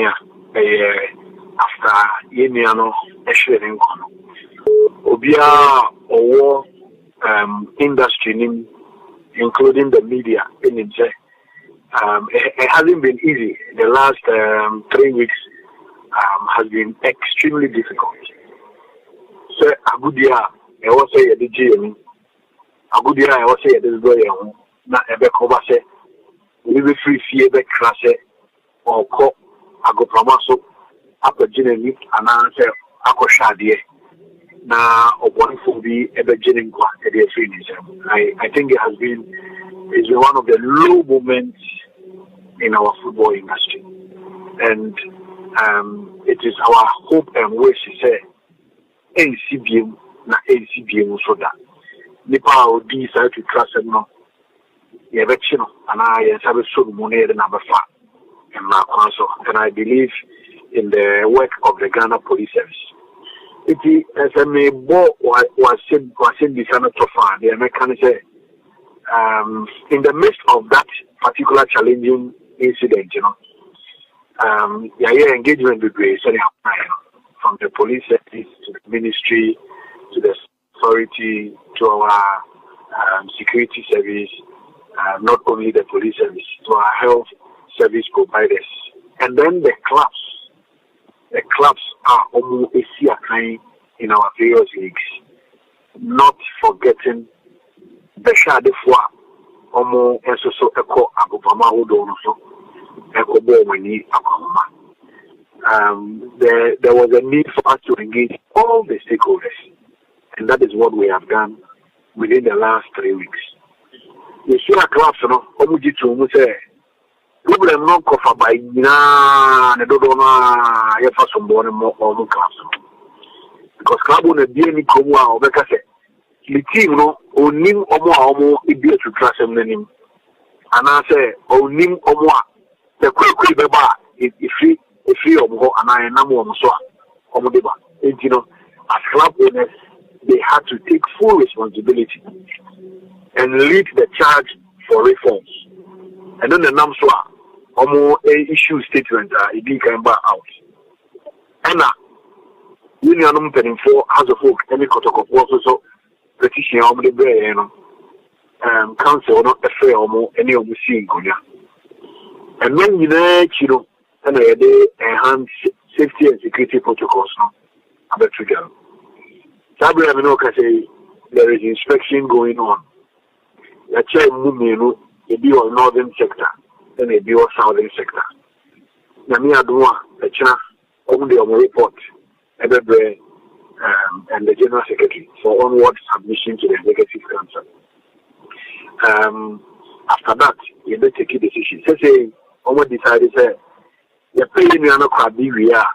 Kenya after Yeniano Eshwin Obia or industry, including the media, in it hasn't been easy. The last 3 weeks has been extremely difficult. So a good year, I was say the GM. A good year, I was say this boy. Not a back over say. We will free fear back crash or call. I go promoso up a genuine and answer. I go shady. Now, of one for be a beginning. I think it's been one of the low moments in our football industry, and it is our hope and wish to say NCBM na NCBM so that Nipa will decide to trust them now. Yeah, but you know, and I have a so money the number 5 in my council, and I believe in the work of the Ghana Police Service. It is as a may was said the Senator Fan, the American say, in the midst of that particular challenging incident, you know, engagement with from the police service to the ministry to the authority to our security service, not only the police service, to our health service providers, and then the clubs. The clubs are almost a kind in our various leagues. Not forgetting the shadow for almost so echo Agobama Udono, echo Bomani Akoma. There was a need for us to engage all the stakeholders, and that is what we have done within the last 3 weeks. You see our clubs, you know, Omujitu say, problem not cover by na ne dodo na ye fa so mbone mo on class because club on be any komu a obeka se the team no onim omo ebi to class em nanim ana se onim omo a the kwekwe beba if omo ana na mo so a omo deba you know, as club owners they had to take full responsibility and lead the charge for reforms. And then the Namswa, issue statement, it came back out. And union penning for has a folk, any protocol also petition on the bay, council not a fair or any of the scene. And then you know, and they enhance safety and security protocols now. About to go. Sabri Aminoka say there is inspection going on. The chair Mumino. A be on northern sector, then a be on southern sector. Namia Dua, the China, only on report, and the General Secretary for onward submission to the Executive Council. After that, you may take a decision. Say, almost decided, say, the paying you are not quite big, we are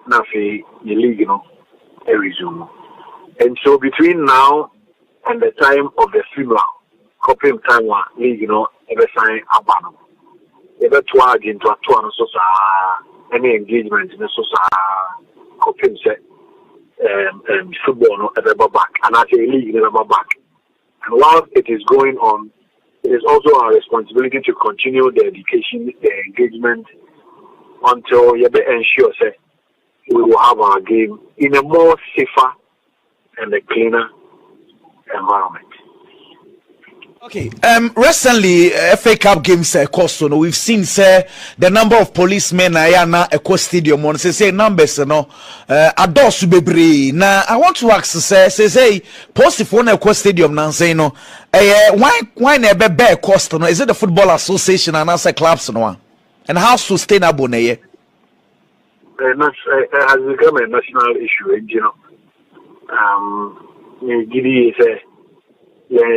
nothing illegal, a resume. And so between now and the time of the funeral, copying time one, you know, ever sign a banner. Ever twag into a tour, so any engagement in the society, copying set, football, no, ever back, and I say league never back. And while it is going on, it is also our responsibility to continue the education, the engagement, until you be ensure say we will have our game in a more safer and a cleaner environment. Okay. Recently, FA Cup games cost. So we've seen the number of policemen na Eco Stadium on say numbers no adults bebre. Now I want to ask say post if one Eco Stadium now say no why never bear cost no? Is it the Football Association and answer clubs no? And how sustainable na ye? Has become a national issue, you know. Gidi say. IGB.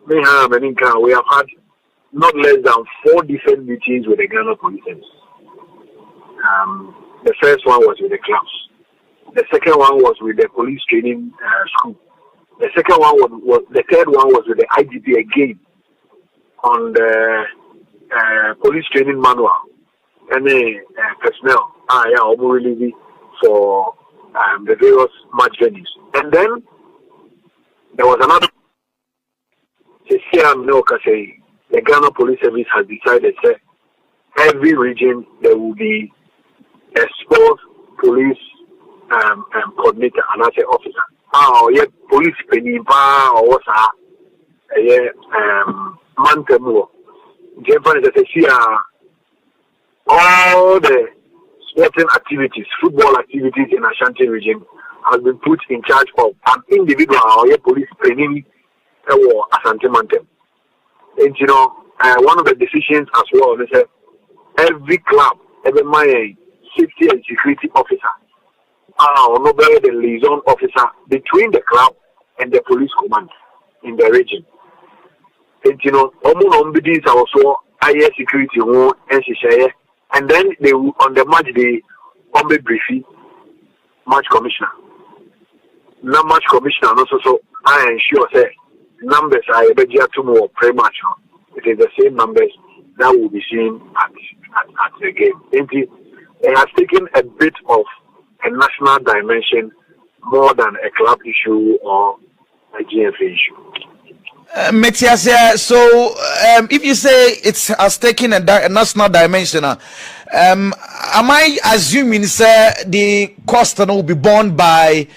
We have had not less than 4 different meetings with the Ghana Police Service. The first one was with the clubs. The second one was with the police training school. The second one the third one was with the IGB again on the police training manual and personnel. Really for the various match venues. And then there was another the the Ghana Police Service has decided that every region there will be a sports police coordinator and as an officer. Yeah, police penipa or what's Mantemo. Japan is all the sporting activities, football activities in Asante region has been put in charge of an individual or a police training or Asante Mantem. And you know, one of the decisions as well is that every club, every my safety and security officer, or nobody the liaison officer between the club and the police command in the region. And you know, these are also higher security and then they will, on the match day briefing match commissioner. Now match commissioner also so I ensure say numbers are better to more pre-match. It is the same numbers that will be seen at the game. It has taken a bit of a national dimension more than a club issue or a GFA issue. Metias, so if you say it has taken a national dimension, am I assuming the cost will be borne by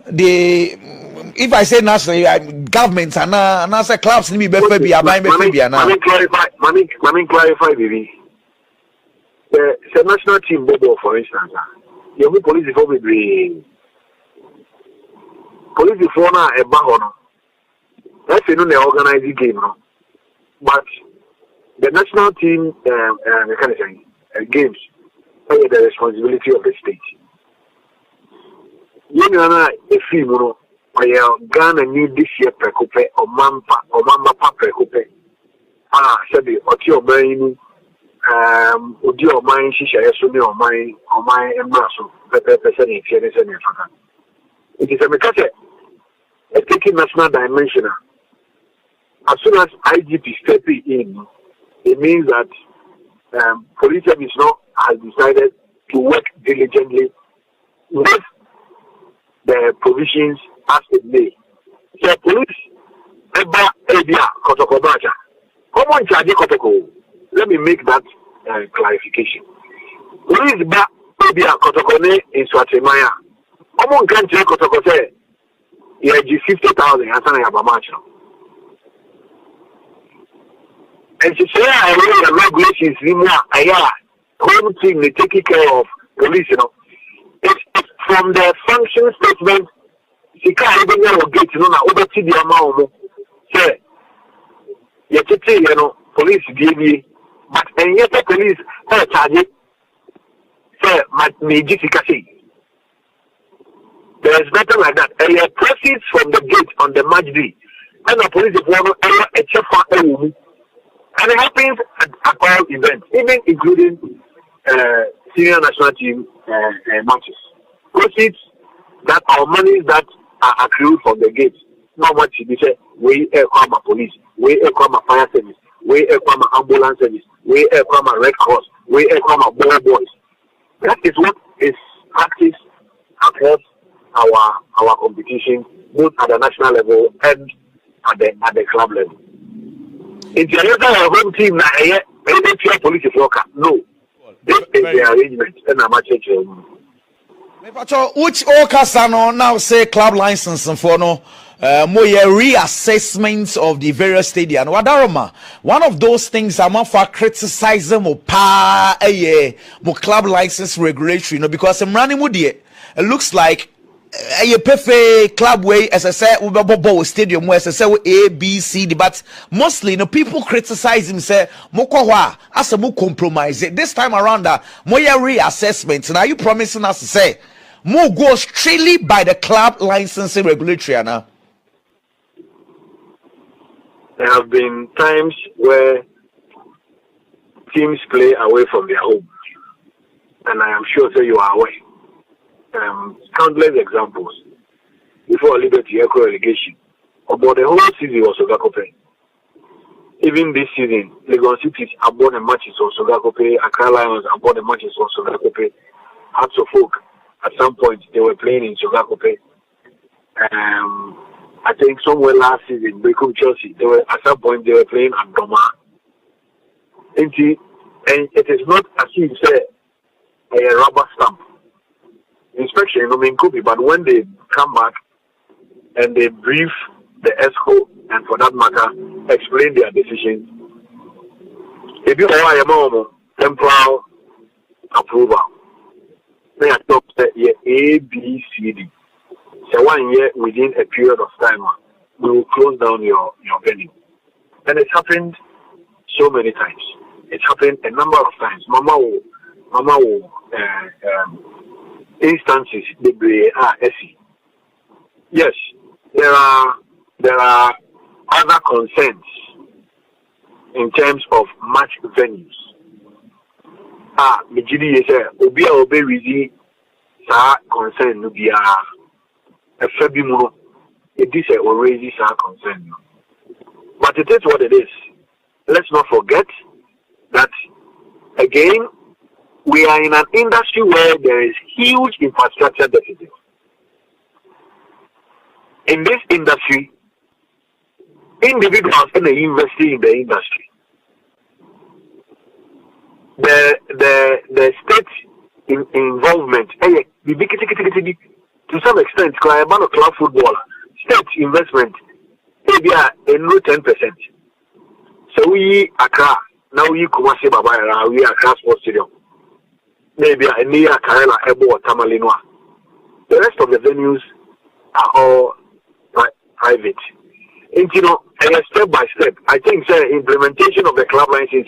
the, if I say national government and I say clubs need be clarify, baby. The national team, Bobo, for instance, you have police before we police before now a bahono. That's a no organizing game, no. But the national team games are the responsibility of the state. You know, if you know, Ghana need this year precope or mamba precope. Sabi, Otio Baini, Udio Mine, Shisha, Sumi, or my embrasso, person in Fianis and Faka. It is a mecate, a taking national dimension. As soon as IGP stepping in, it means that police service now has decided to work diligently with the provisions as it may. So police, let me make that clarification. Police in Swatemaya. Common country Kotoko you 50,000 and she say I read the regulations home team they taking care of police, you know. It's from the function statement she can't even get you know over to the amount say you know police give you but and yet the police charge it say major say there is nothing like that. And your proceeds from the gate on the match day and the police want a check for and it happens at all events, even including senior national team matches. Proceeds that our monies that are accrued from the gates, not much we say, we come police, we come fire service, we come ambulance service, we come Red Cross, we come border boys. That is what is practiced across our competition, both at the national level and at the club level. It's a home team now. Any police worker? No. This is the arrangement, and I'm which Okasano now say club license for no more reassessments of the various stadiums. Wadaroma, one of those things I'm for criticizing more club license regulatory, you know, because I'm running with it looks like a perfect club way, as I said, we stadium where as I said A, B, C, D, but mostly, you know, people criticize him, say, Mokwa, as a more compromise. This time around, more reassessments. Now you promising us to say, more go strictly by the club licensing regulatory now. There have been times where teams play away from their home, and I am sure you are aware. Countless examples before Liberty Echo relegation. About the whole season was Sogakope. Even this season, Legon Cities aboard the matches on Sogakope, Accra Lions aboard the matches on Sogakope. Hearts of Folk, at some point, they were playing in Sogakope. I think somewhere last season, Bekum Chelsea, at some point they were playing at Doma. And it is not as if say a rubber stamp inspection. I mean, could be, but when they come back and they brief the ESCO and for that matter explain their decisions, if you have a moment temporal approval, they are top A, B, C, D. So 1 year within a period of time, we will close down your venue. And it's happened so many times. It's happened a number of times. Mama will instances they are SE. Yes, there are other concerns in terms of match venues. Mijidi is obi wizi sa concern no bia a fabimuno. It is already sa concern. But it is what it is. Let's not forget that again we are in an industry where there is huge infrastructure deficit. In this industry, individuals can invest in the industry. The state involvement, to some extent, club football, state investment, maybe a 10%. So we Accra, now we Kumasi Baba, we Accra Sports Stadium. Maybe a near Karela, Ebo, or Tamalinwa. The rest of the venues are all private. And step by step, I think implementation of the club license,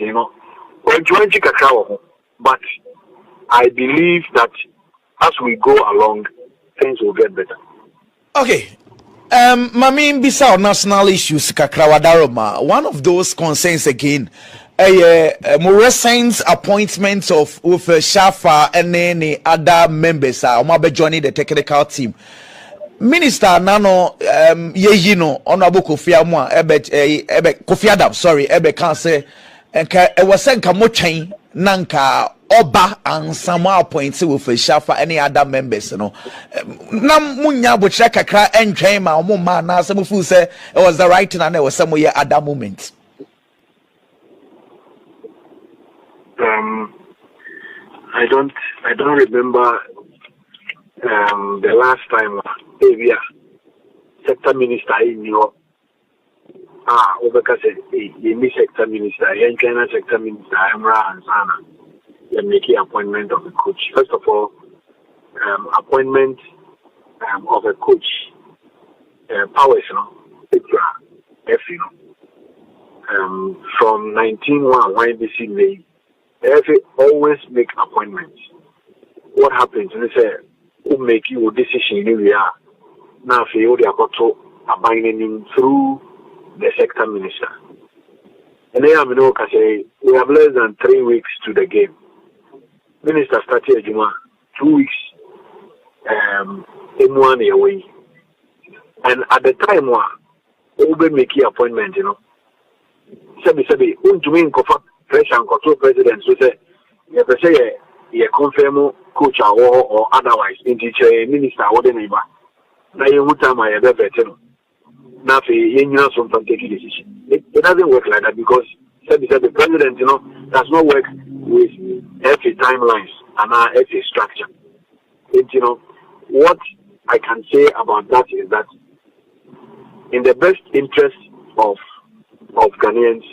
but I believe that as we go along, things will get better. Okay. Mami Bissau national issues Kakrawadaroma. One of those concerns again, more recent appointments of Shafa and any other members are joining the technical team. Minister Nano Honorable Kofi Amwa Kofi Adam, sorry, can say was sent Kamochain Nanka Oba and some appoints with Shafa any other members, Nam Munya Buchaka cry and came our mumma some who say it was the right thing and there was somewhere at that moment. I don't remember the last time maybe sector minister in Europe Obeka said the sector minister, China sector minister, Emra and Sana, they making appointment of a coach. First of all, appointment of a coach, powers, from 19-1, YBC May, they always make appointments. What happens? They say, who make you a decision in the now for you, they are got to abiding through the sector minister. And they have say we have less than 3 weeks to the game. Minister started 2 weeks in 1 year away. And at the time we will make appointment, Sabi, to me fresh and control president so say you confirm coach or otherwise in teacher minister or the neighbor. Now you time I ever better. Now sometimes taking decision. It doesn't work like that because the president, does not work with FA timelines and FA structure. And, what I can say about that is that in the best interest of Ghanaians,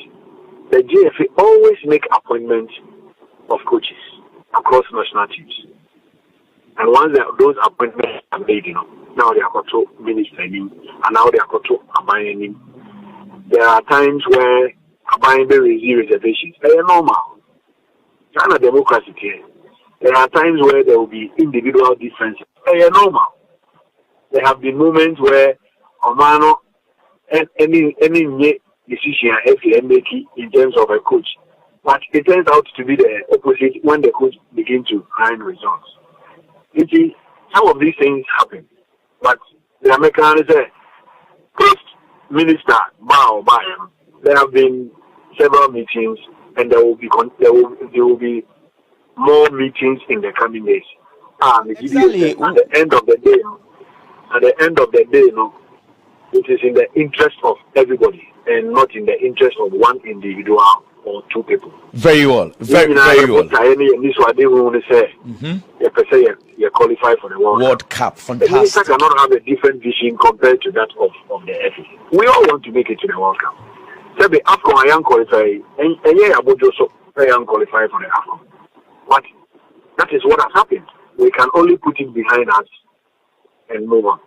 the GFA always make appointments of coaches across national teams. And once those appointments are made, now they are got to minister him, and now they are got to abide him. There are times where abide there is reservations. They are normal. It's not a democracy here. There are times where there will be individual differences. They are normal. There have been moments where Omano any decision FA make in terms of a coach. But it turns out to be the opposite when the coach begins to find results. You see, some of these things happen. But the Americans say, first minister, there have been several meetings, and there will be more meetings in the coming days. Exactly. At the end of the day, it is in the interest of everybody, and not in the interest of one individual or or two people. Very well. Very well. You qualify for the World Cup. Fantastic. The minister cannot have a different vision compared to that of the FA. We all want to make it to the World Cup. So the AFCON I am qualifying, and yeah, about also I am qualifying for the AFCON. But that is what has happened. We can only put it behind us and move on.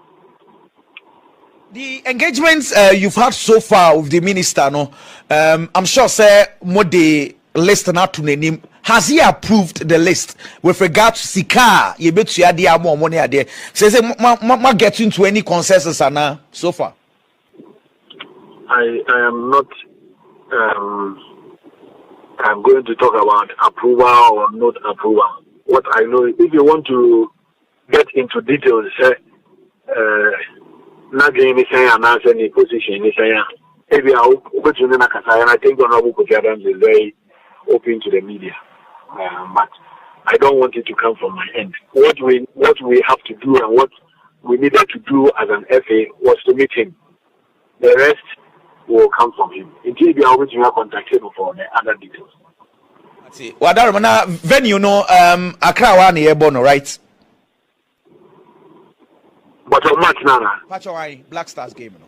The engagements you've had so far with the minister, no, I'm sure, sir, what the list not to name. Has he approved the list with regard to Sika? You bet you had more money there. Says, ma get into any consensus now so far. I am not. I'm going to talk about approval or not approval. What I know, if you want to get into details, not getting anything and not any position, maybe I think Honorable Kofi Adams is very open to the media. But I don't want it to come from my end. What we have to do and what we needed to do as an FA was to meet him. The rest will come from him. Until we are going to contact him for the other details. That's it. Well, that venue, no, Accra one here, Bono, right? But on match, Nana. Match why BlackStars game, no.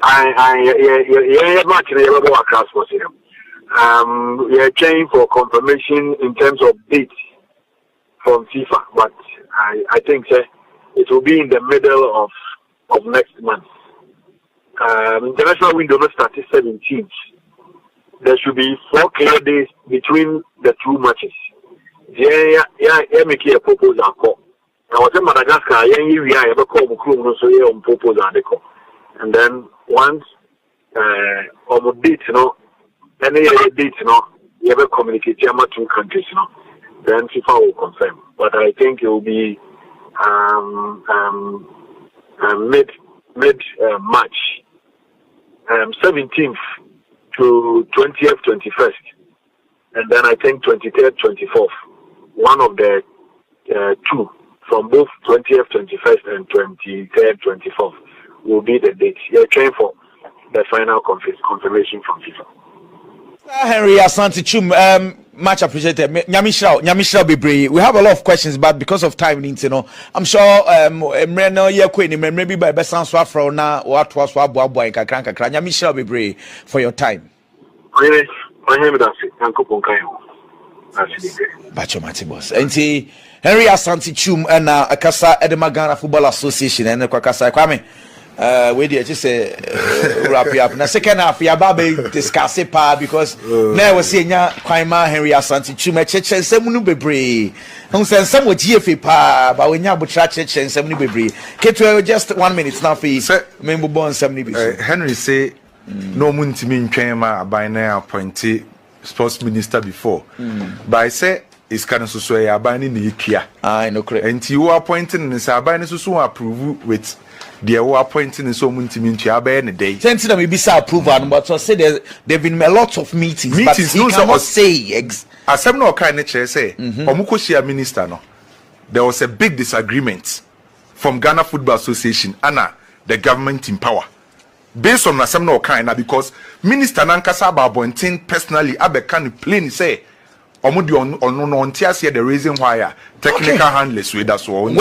Yeah, match in the Accra Sports Stadium. We are trying for confirmation in terms of dates from FIFA, but I think it will be in the middle of next month. International window not started 17th. There should be 4 clear days between the two matches. Yeah, make a proposal call. I was in Madagascar, we have a call on proposal. And then once on the date, any date, you ever communicate with 2 countries, then FIFA will confirm. But I think it will be mid March, 17th to 20th, 21st, and then I think 23rd, 24th. One of the 2 from both 20th, 21st, and 23rd, 24th will be the dates. You're trying for the final confirmation from FIFA. Henry Asante Chum, much appreciated. Nyamishra Bibri. We have a lot of questions, but because of time, I'm sure maybe by best answer from now what was Nyamishra Bibri for your time. Really, my name is Bacho Matibos. And Henry Asante Chum and Akasa Edemagana Football Association and Kwakasa Kwame. We did just say wrap it up. Now, second half, we are about to discuss it because now we're seeing Kwaima Henry Asante Chum, Church and Semunu Bebre. Who says some would GFA pa, but when you have Church and Semunu Bebre. Get just 1 minute now for you. Member born Semuni. Henry say no moon to me in by now appointed sports minister before. But I say it's kind of so I abandoning the IKEA. I know correct. And you are appointed and say abandoning so approve with. They were appointing so many in a day. Since them be approval, but so say there've been a lot of meetings. But he cannot say as some no kind of chair say, Omukoshia minister no. There was a big disagreement from Ghana Football Association and the government in power. Based on some no kind because Minister Nankasa Babontin personally Abekan plain say Omudi on the reason why technical handlers with us. Well,